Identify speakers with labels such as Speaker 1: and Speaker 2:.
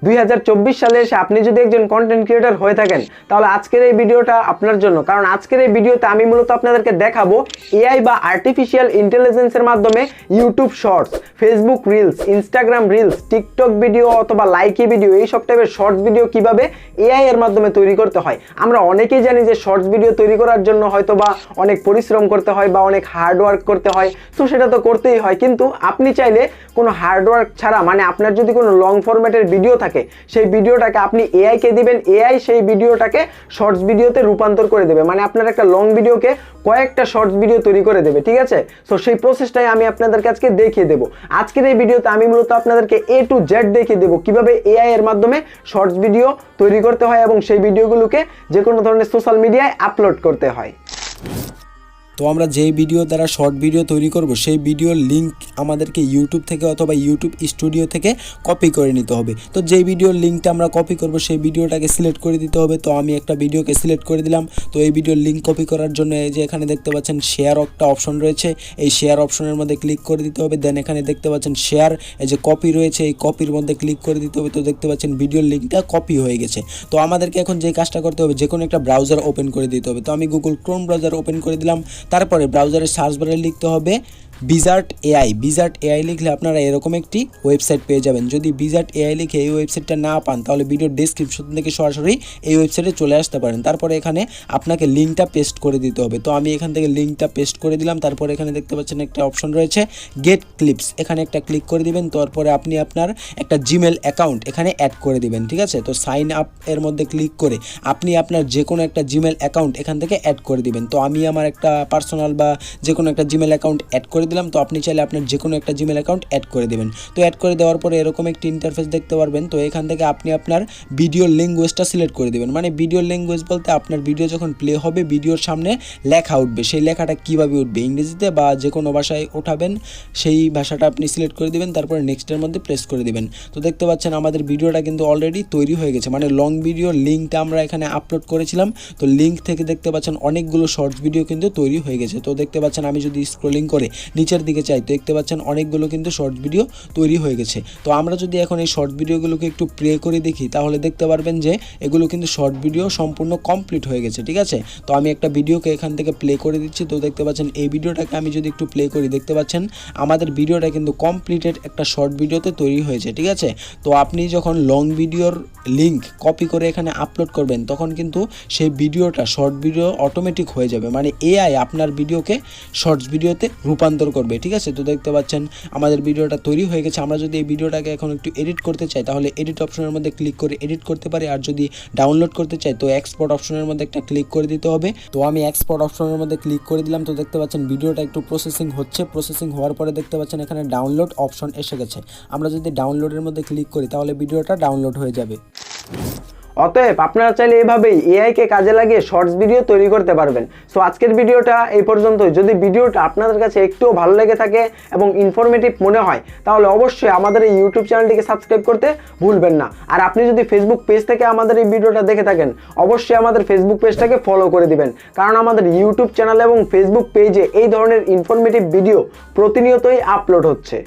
Speaker 1: 2024 সালে এসে আপনি যদি একজন কন্টেন্ট ক্রিয়েটর হয়ে থাকেন তাহলে আজকের এই ভিডিওটা আপনার জন্য। কারণ আজকের এই ভিডিওতে আমি মূলত আপনাদেরকে দেখাবো এআই বা আর্টিফিশিয়াল ইন্টেলিজেন্সের মাধ্যমে YouTube shorts, Facebook reels, Instagram reels, TikTok video অথবা লাইকি ভিডিও, এই সব টাইপের শর্টস ভিডিও কিভাবে এআই এর মাধ্যমে তৈরি করতে হয়। আমরা অনেকেই জানি যে শর্টস ভিডিও তৈরি করার জন্য হয়তোবা অনেক পরিশ্রম করতে হয় বা অনেক হার্ড ওয়ার্ক করতে হয়, তো সেটা তো করতেই হয়। কিন্তু আপনি চাইলে কোনো হার্ড ওয়ার্ক ছাড়া, মানে আপনার যদি কোনো লং ফরম্যাটের ভিডিও থাকে সেই ভিডিওটাকে আপনি এআই কে দিবেন, এআই সেই ভিডিওটাকে শর্টস ভিডিওতে রূপান্তর করে দেবে। মানে আপনার একটা লং ভিডিওকে কয়েকটা শর্টস ভিডিও তৈরি করে দেবে, ঠিক আছে। সো সেই প্রসেসটাই আমি আপনাদেরকে আজকে দেখিয়ে দেবো। আজকের এই ভিডিওতে আমি মূলত আপনাদেরকে A to Z দেখিয়ে দেবো কিভাবে এআই এর মাধ্যমে শর্টস ভিডিও তৈরি করতে হয় এবং সেই ভিডিওগুলোকে যে কোনো ধরনের সোশ্যাল মিডিয়ায় আপলোড করতে হয়।
Speaker 2: তো আমরা যেই ভিডিও দ্বারা শর্ট ভিডিও তৈরি করব সেই ভিডিওর লিঙ্ক আমাদেরকে ইউটিউব থেকে অথবা ইউটিউব স্টুডিও থেকে কপি করে নিতে হবে। তো যেই ভিডিওর লিঙ্কটা আমরা কপি করব সেই ভিডিওটাকে সিলেক্ট করে দিতে হবে। তো আমি একটা ভিডিওকে সিলেক্ট করে দিলাম। তো এই ভিডিওর লিঙ্ক কপি করার জন্য এই যে এখানে দেখতে পাচ্ছেন শেয়ার একটা অপশন রয়েছে, এই শেয়ার অপশনের মধ্যে ক্লিক করে দিতে হবে। দেন এখানে দেখতে পাচ্ছেন শেয়ার, এই যে কপি রয়েছে, এই কপির মধ্যে ক্লিক করে দিতে হবে। তো দেখতে পাচ্ছেন ভিডিওর লিঙ্কটা কপি হয়ে গেছে। তো আমাদেরকে এখন যে কাজটা করতে হবে, যে কোনো একটা ব্রাউজার ওপেন করে দিতে হবে। তো আমি গুগল ক্রোম ব্রাউজার ওপেন করে দিলাম। তারপরে ব্রাউজারের সার্চ বারে লিখতে হবে বিজার্ট এআই। বিজার্ট এআই লিখলে আপনারা এরকম একটি ওয়েবসাইট পেয়ে যাবেন। যদি বিজার্ট এআই লিখে এই ওয়েবসাইটটা না পান তাহলে ভিডিওর ডেসক্রিপশন থেকে সরাসরি এই ওয়েবসাইটে চলে আসতে পারেন। তারপরে এখানে আপনাকে লিঙ্কটা পেস্ট করে দিতে হবে। তো আমি এখান থেকে লিঙ্কটা পেস্ট করে দিলাম। তারপরে এখানে দেখতে পাচ্ছেন একটা অপশন রয়েছে গেট ক্লিপস, এখানে একটা ক্লিক করে দিবেন। তারপরে আপনি আপনার একটা জিমেল অ্যাকাউন্ট এখানে অ্যাড করে দিবেন, ঠিক আছে। তো সাইন আপ এর মধ্যে ক্লিক করে আপনি আপনার যে কোনো একটা জিমেল অ্যাকাউন্ট এখান থেকে অ্যাড করে দিবেন। তো আমি আমার একটা পার্সোনাল বা যে কোনো একটা জিমেল অ্যাকাউন্ট অ্যাড করে দিলাম। তো আপনি চাইলে আপনার যে কোনো একটা জিমেল অ্যাকাউন্ট অ্যাড করে দেবেন। তো অ্যাড করে দেওয়ার পরে এরকম একটি ইন্টারফেস দেখতে পারবেন। তো এখান থেকে আপনি আপনার ভিডিও ল্যাঙ্গুয়েজটা সিলেক্ট করে দেবেন। মানে ভিডিও ল্যাঙ্গুয়েজ বলতে আপনার ভিডিও যখন প্লে হবে ভিডিওর সামনে লেখা উঠবে, সেই লেখাটা কীভাবে উঠবে, ইংরেজিতে বা যে কোনো ভাষায় ওঠাবেন সেই ভাষাটা আপনি সিলেক্ট করে দেবেন। তারপরে নেক্সটের মধ্যে প্রেস করে দেবেন। তো দেখতে পাচ্ছেন আমাদের ভিডিওটা কিন্তু অলরেডি তৈরি হয়ে গেছে। মানে লং ভিডিওর লিঙ্কটা আমরা এখানে আপলোড করেছিলাম। তো লিঙ্ক থেকে দেখতে পাচ্ছেন অনেকগুলো শর্টস ভিডিও কিন্তু তৈরি হয়ে গেছে। তো দেখতে পাচ্ছেন আমি যদি স্ক্রলিং করে নিচের দিকে চাই তো দেখতে পাচ্ছেন অনেকগুলো কিন্তু শর্ট ভিডিও তৈরি হয়ে গেছে। তো আমরা যদি এখন এই শর্ট ভিডিওগুলোকে একটু প্লে করে দেখি তাহলে দেখতে পারবেন যে এগুলো কিন্তু শর্ট ভিডিও সম্পূর্ণ কমপ্লিট হয়ে গেছে, ঠিক আছে। তো আমি একটা ভিডিওকে এখান থেকে প্লে করে দিচ্ছি। তো দেখতে পাচ্ছেন এই ভিডিওটাকে আমি যদি একটু প্লে করি দেখতে পাচ্ছেন আমাদের ভিডিওটা কিন্তু কমপ্লিটেড একটা শর্ট ভিডিওতে তৈরি হয়েছে, ঠিক আছে। তো আপনি যখন লং ভিডিওর লিঙ্ক কপি করে এখানে আপলোড করবেন তখন কিন্তু সেই ভিডিওটা শর্ট ভিডিও অটোমেটিক হয়ে যাবে। মানে এআই আপনার ভিডিওকে শর্টস ভিডিওতে রূপান্তর করবে, ঠিক আছে। তো দেখতে পাচ্ছেন আমাদের ভিডিওটা তৈরি হয়ে গেছে। আমরা যদি এই ভিডিওটাকে এখন একটু এডিট করতে চাই তাহলে এডিট অপশনের মধ্যে ক্লিক করে এডিট করতে পারি। আর যদি ডাউনলোড করতে চাই তো এক্সপোর্ট অপশনের মধ্যে একটা ক্লিক করে দিতে হবে। তো আমি এক্সপোর্ট অপশনের মধ্যে ক্লিক করে দিলাম। তো দেখতে পাচ্ছেন ভিডিওটা একটু প্রসেসিং হচ্ছে। প্রসেসিং হওয়ার পরে দেখতে পাচ্ছেন এখানে ডাউনলোড অপশন এসে গেছে। আমরা যদি ডাউনলোডের মধ্যে ক্লিক করি তাহলে ভিডিওটা ডাউনলোড হয়ে যাবে।
Speaker 1: অতএব আপনারা চাইলে এভাবেই এআই কে কাজে লাগিয়ে শর্টস ভিডিও তৈরি করতে পারবেন। সো আজকের ভিডিওটা এই পর্যন্তই। যদি ভিডিওটা আপনাদের কাছে একটুও ভালো লেগে থাকে এবং ইনফরমেটিভ মনে হয় তাহলে অবশ্যই আমাদের এই ইউটিউব চ্যানেলটিকে সাবস্ক্রাইব করতে ভুলবেন না। আর আপনি যদি ফেসবুক পেজ থেকে আমাদের এই ভিডিওটা দেখে থাকেন অবশ্যই আমাদের ফেসবুক পেজটাকে ফলো করে দিবেন। কারণ আমাদের ইউটিউব চ্যানেল এবং ফেসবুক পেজে এই ধরনের ইনফরমেটিভ ভিডিও প্রতিনিয়তই আপলোড হচ্ছে।